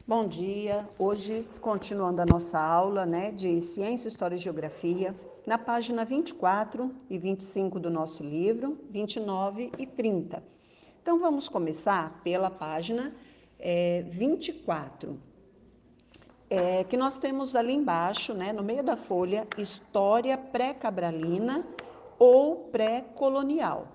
Bom dia, hoje continuando a nossa aula de Ciência, História e Geografia, na página 24 e 25 do nosso livro, 29 e 30. Então vamos começar pela página 24, que nós temos ali embaixo, no meio da folha, História pré-cabralina ou pré-colonial.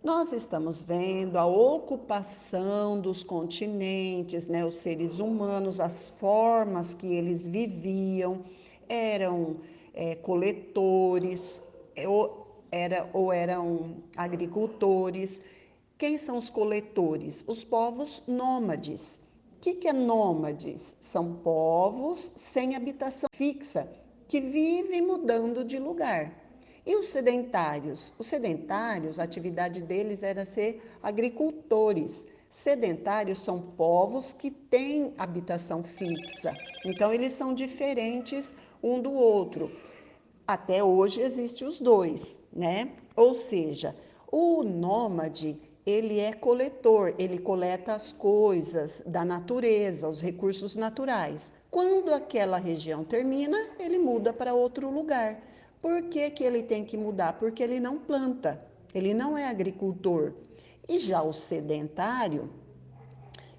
Nós estamos vendo a ocupação dos continentes, os seres humanos, as formas que eles viviam, eram coletores, ou eram agricultores. Quem são os coletores? Os povos nômades. O que é nômades? São povos sem habitação fixa, que vivem mudando de lugar. E os sedentários? Os sedentários, a atividade deles era ser agricultores. Sedentários são povos que têm habitação fixa. Então, eles são diferentes um do outro. Até hoje existem os dois, Ou seja, o nômade, ele é coletor, ele coleta as coisas da natureza, os recursos naturais. Quando aquela região termina, ele muda para outro lugar. Por que ele tem que mudar? Porque ele não planta, ele não é agricultor. E já o sedentário,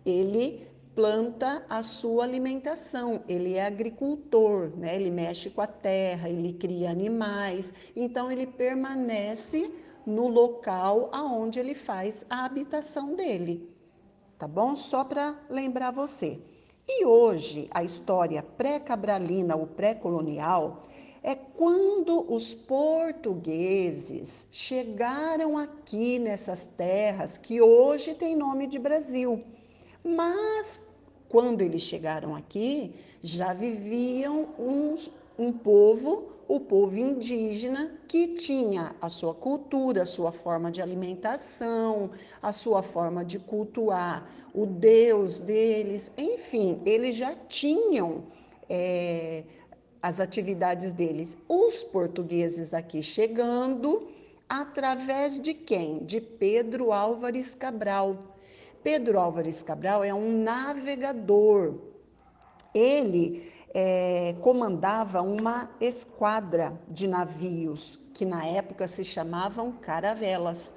ele planta a sua alimentação, ele é agricultor, Ele mexe com a terra, ele cria animais, então ele permanece no local aonde ele faz a habitação dele, tá bom? Só para lembrar você. E hoje, a história pré-cabralina ou pré-colonial é quando os portugueses chegaram aqui nessas terras que hoje tem nome de Brasil. Mas, quando eles chegaram aqui, já viviam um povo, o povo indígena, que tinha a sua cultura, a sua forma de alimentação, a sua forma de cultuar o Deus deles, enfim, eles já tinham as atividades deles. Os portugueses aqui chegando, através de quem? De Pedro Álvares Cabral. Pedro Álvares Cabral é um navegador. Ele comandava uma esquadra de navios, que na época se chamavam caravelas.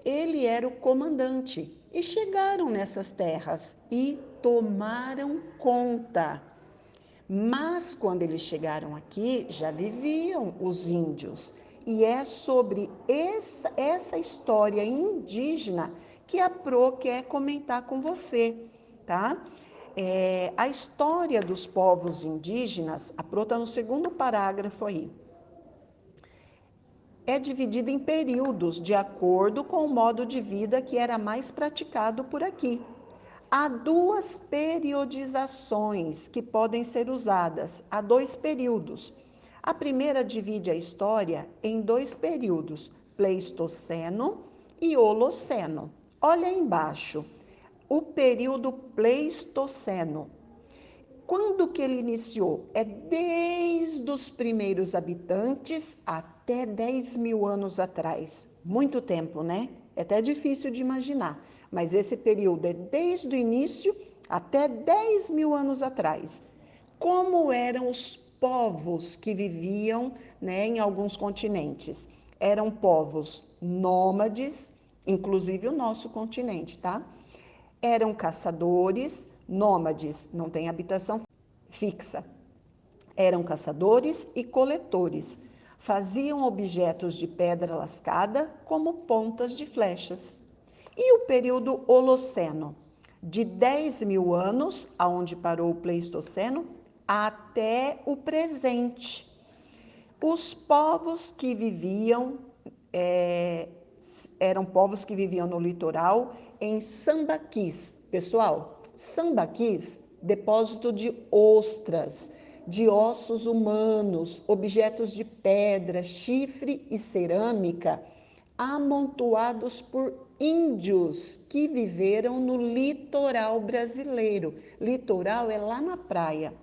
Ele era o comandante e chegaram nessas terras e tomaram conta. Mas quando eles chegaram aqui, já viviam os índios. E é sobre essa história indígena que a Pro quer comentar com você, tá? A história dos povos indígenas, a Pro está no segundo parágrafo aí, é dividida em períodos, de acordo com o modo de vida que era mais praticado por aqui. Há duas periodizações que podem ser usadas, há dois períodos. A primeira divide a história em dois períodos, Pleistoceno e Holoceno. Olha aí embaixo, o período Pleistoceno. Quando que ele iniciou? É desde os primeiros habitantes até 10 mil anos atrás. Muito tempo, né? É até difícil de imaginar, mas esse período é desde o início até 10 mil anos atrás. Como eram os povos que viviam, em alguns continentes? Eram povos nômades, inclusive o nosso continente, tá? Eram caçadores, nômades, não tem habitação fixa. Eram caçadores e coletores. Faziam objetos de pedra lascada como pontas de flechas. E o período Holoceno, de 10 mil anos, aonde parou o Pleistoceno, até o presente. Os povos que viviam, eram povos que viviam no litoral em sambaquis. Pessoal, sambaquis, depósito de ostras, de ossos humanos, objetos de pedra, chifre e cerâmica, amontoados por índios que viveram no litoral brasileiro. Litoral é lá na praia.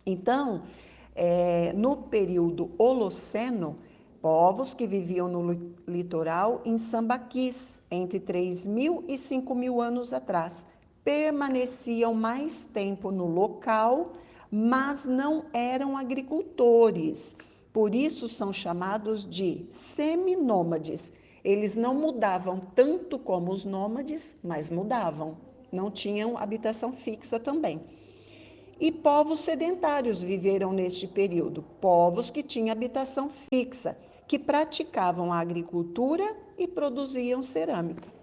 Então, no período Holoceno, povos que viviam no litoral em sambaquis, entre 3 mil e 5 mil anos atrás. permaneciam mais tempo no local, mas não eram agricultores. Por isso são chamados de seminômades. Eles não mudavam tanto como os nômades, mas mudavam. Não tinham habitação fixa também. E povos sedentários viveram neste período, povos que tinham habitação fixa, que praticavam a agricultura e produziam cerâmica.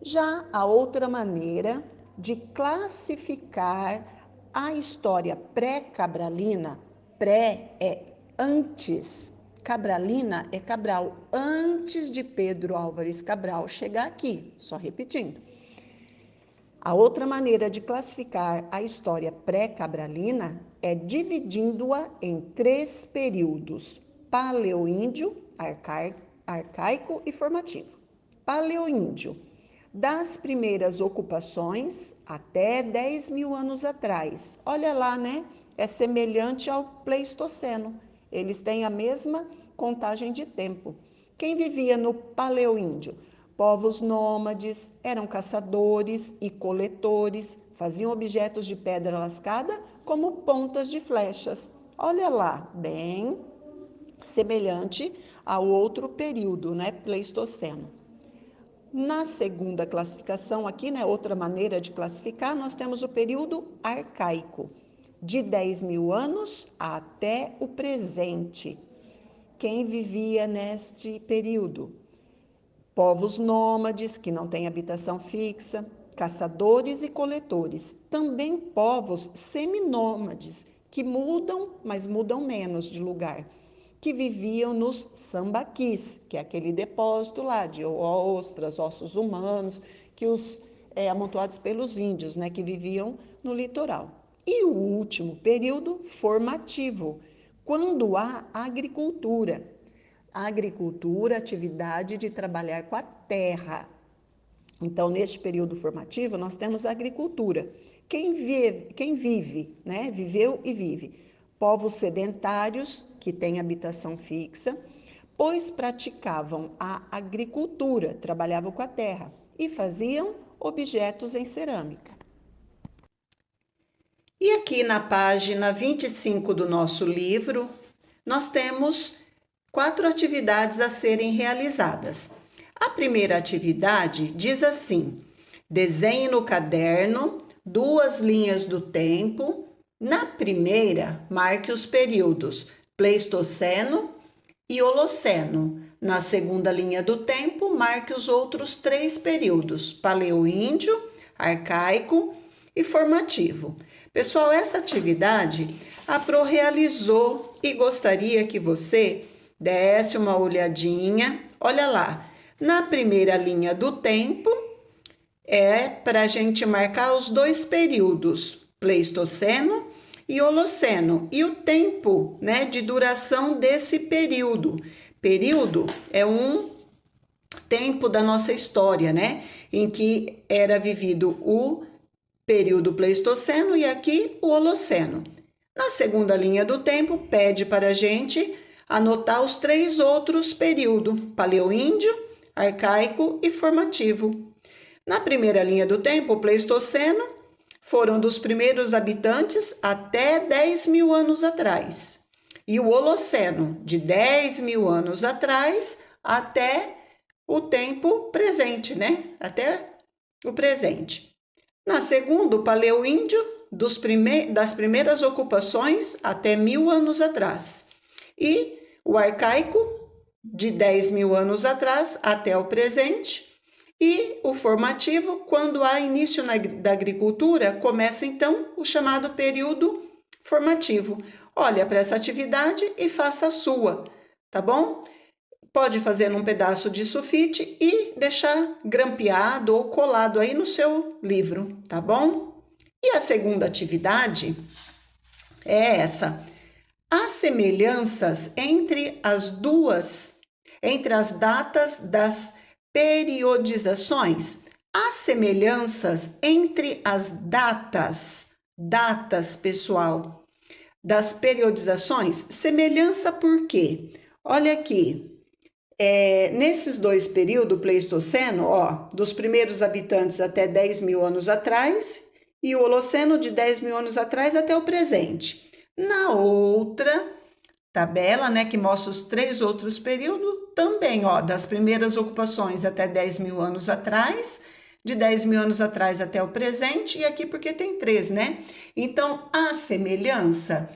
Já a outra maneira de classificar a história pré-cabralina, pré é antes, Cabralina é Cabral, antes de Pedro Álvares Cabral chegar aqui, só repetindo. A outra maneira de classificar a história pré-cabralina é dividindo-a em 3 períodos: paleoíndio, arcaico e formativo. Paleoíndio, das primeiras ocupações até 10 mil anos atrás. Olha lá, né? É semelhante ao Pleistoceno. Eles têm a mesma contagem de tempo. Quem vivia no Paleoíndio? Povos nômades, eram caçadores e coletores, faziam objetos de pedra lascada como pontas de flechas. Olha lá, bem semelhante ao outro período, né, Pleistoceno. Na segunda classificação aqui, né, outra maneira de classificar, nós temos o período arcaico, de 10 mil anos até o presente. Quem vivia neste período? Povos nômades, que não têm habitação fixa, caçadores e coletores. Também povos seminômades, que mudam, mas mudam menos de lugar, que viviam nos sambaquis, que é aquele depósito lá de ostras, ossos humanos, que os amontoados pelos índios, né, que viviam no litoral. E o último período formativo, quando há agricultura. A agricultura, atividade de trabalhar com a terra. Então, neste período formativo, nós temos a agricultura. Quem vive, né? Viveu e vive. Povos sedentários, que têm habitação fixa, pois praticavam a agricultura, trabalhavam com a terra e faziam objetos em cerâmica. E aqui na página 25 do nosso livro, nós temos 4 atividades a serem realizadas. A primeira atividade diz assim: desenhe no caderno 2 linhas do tempo. Na primeira, marque os períodos Pleistoceno e Holoceno. Na segunda linha do tempo, marque os outros 3 períodos: Paleoíndio, Arcaico e Formativo. Pessoal, essa atividade a Pro realizou e gostaria que você desse uma olhadinha. Olha lá, na primeira linha do tempo é para a gente marcar os 2 períodos, Pleistoceno e Holoceno, e o tempo, né, de duração desse período. Período é um tempo da nossa história, né, em que era vivido o período Pleistoceno e aqui o Holoceno. Na segunda linha do tempo, pede para a gente anotar os 3 outros períodos, Paleoíndio, Arcaico e Formativo. Na primeira linha do tempo, o Pleistoceno, foram dos primeiros habitantes até 10 mil anos atrás. E o Holoceno, de 10 mil anos atrás até o tempo presente, né? Até o presente. Na segunda, o Paleoíndio, das primeiras ocupações até 1000 anos atrás. E o Arcaico, de 10 mil anos atrás até o presente. E o Formativo, quando há início da agricultura, começa então o chamado período formativo. Olha para essa atividade e faça a sua, tá bom? Pode fazer num pedaço de sulfite e deixar grampeado ou colado aí no seu livro, tá bom? E a segunda atividade é essa: as semelhanças entre as datas das periodizações. As semelhanças entre as datas, pessoal, das periodizações. Semelhança por quê? Olha aqui, Nesses dois períodos, Pleistoceno, ó, dos primeiros habitantes até 10 mil anos atrás, e o Holoceno de 10 mil anos atrás até o presente. Na outra tabela, né, que mostra os 3 outros períodos, também, ó, das primeiras ocupações até 10 mil anos atrás, de 10 mil anos atrás até o presente, e aqui porque tem 3, né? Então, a semelhança,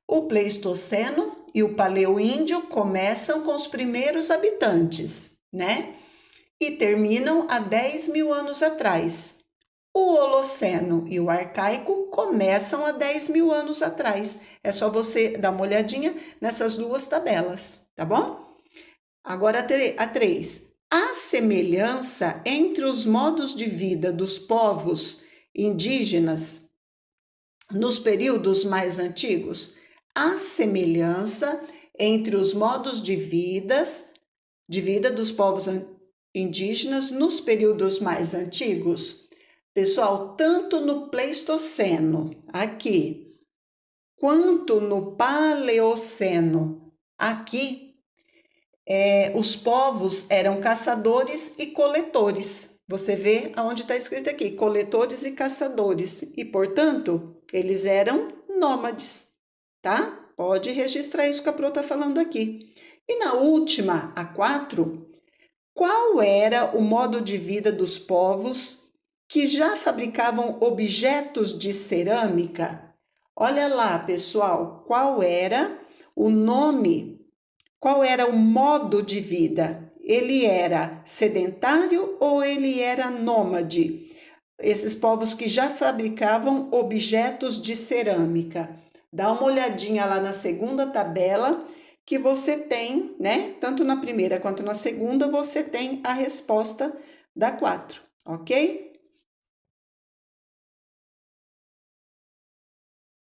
o Pleistoceno e o Paleoíndio começam com os primeiros habitantes, né? E terminam há 10 mil anos atrás. O Holoceno e o Arcaico começam há 10 mil anos atrás. É só você dar uma olhadinha nessas duas tabelas, tá bom? Agora a 3. A semelhança entre os modos de vida dos povos indígenas nos períodos mais antigos. A semelhança entre os modos de vida dos povos indígenas nos períodos mais antigos. Pessoal, tanto no Pleistoceno, aqui, quanto no Paleoceno, aqui, os povos eram caçadores e coletores. Você vê aonde está escrito aqui, coletores e caçadores. E, portanto, eles eram nômades, tá? Pode registrar isso que a Pro está falando aqui. E na última, a 4, qual era o modo de vida dos povos que já fabricavam objetos de cerâmica? Olha lá, pessoal, qual era o nome, qual era o modo de vida? Ele era sedentário ou ele era nômade? Esses povos que já fabricavam objetos de cerâmica. Dá uma olhadinha lá na segunda tabela que você tem, né? Tanto na primeira quanto na segunda, você tem a resposta da 4, ok?